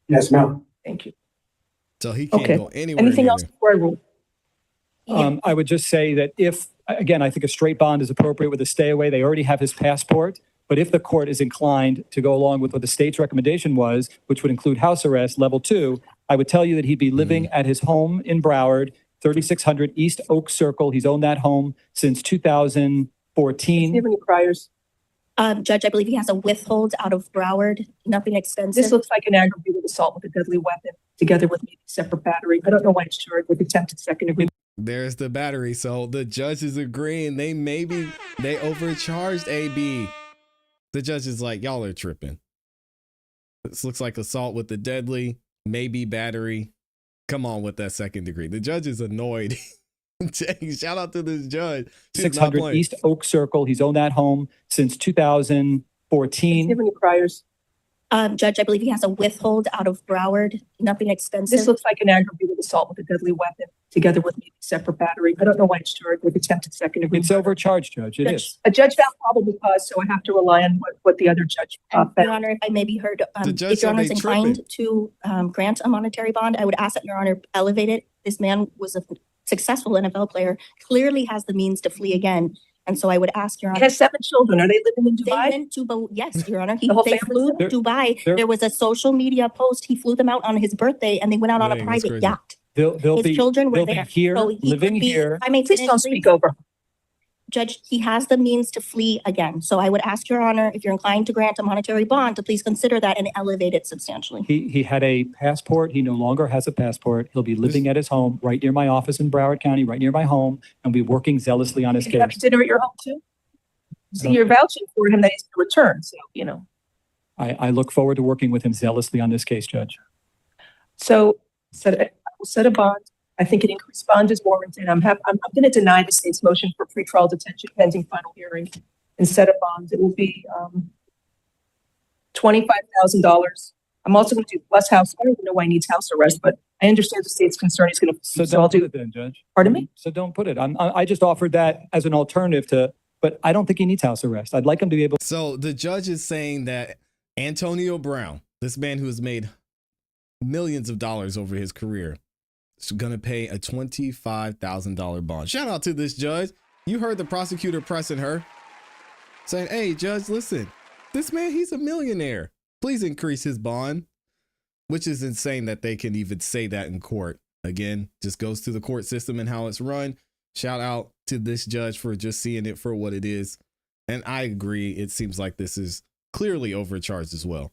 Yes, ma'am. Thank you. So he can't Okay. go anywhere Anything near else there. before I rule? I would just say that if, again, I think a straight bond is appropriate with a stay away. They already have his passport. But if the court is inclined to go along with what the state's recommendation was, which would include house arrest, level 2, I would tell you that he'd be living at his home in Broward, 3600 East Oak Circle. He's owned that home since Does he 2014. have any priors? Judge, I believe he has a withhold out of Broward, nothing extensive. This looks like an aggravated assault with a deadly weapon, together with maybe separate battery. I don't know why it's charged with attempted second degree. There's the battery. So the judge is agreeing they overcharged AB. The judge is like, y'all are tripping. This looks like assault with the deadly, maybe battery. Come on with that second degree. The judge is annoyed. Shout out to this judge. She's not 600 playing. East Oak Circle. He's owned that home since Does he 2014. have any priors? Judge, I believe he has a withhold out of Broward, nothing extensive. This looks like an aggravated assault with a deadly weapon, together with maybe separate battery. I don't know why it's charged with attempted second degree. It's overcharged, Judge. It is. A judge found probable cause, so I have to rely on what the other judge Your found. Honor, if I may be heard, The judge if Your said Honor is they inclined to grant a monetary bond, I would ask that Your Honor elevate it. This man was a successful NFL player, clearly has the means to flee again. And so I would ask Your He Honor. has 7 children. Are they living in They Dubai? went to, yes, Your Honor. The whole They family? flew to Dubai. There was a social media post. He flew them out on his birthday and they went out on a Dang, that's private crazy. yacht. They'll His be children were they'll be there. here, So he living could be- here. if I may Please finish, don't speak over. Judge, he has the means to flee again. So I would ask Your Honor, if you're inclined to grant a monetary bond, to please consider that and elevate it substantially. He had a passport. He no longer has a passport. He'll be living at his home right near my office in Broward County, right near my home, and be working zealously on his Can you have case. dinner at your home too? See, you're vouching for him that he's going to return, so, I look forward to working with him zealously on this case, Judge. So I will set a bond. I think an increased bond is warranted. I'm going to deny the state's motion for pretrial detention pending final hearing and set a bond. It will be $25,000. I'm also going to do plus house. I don't even know why he needs house arrest, but I understand the state's concern. He's going to. So So I'll don't put do. it then, Judge. Pardon me? So don't put it. I just offered that as an alternative to, but I don't think he needs house arrest. I'd like him to be able. So the judge is saying that Antonio Brown, this man who has made millions of dollars over his career, is going to pay a $25,000 bond. Shout out to this judge. You heard the prosecutor pressing her, saying, hey, judge, listen, this man, he's a millionaire. Please increase his bond, which is insane that they can even say that in court. Again, just goes to the court system and how it's run. Shout out to this judge for just seeing it for what it is. And I agree. It seems like this is clearly overcharged as well.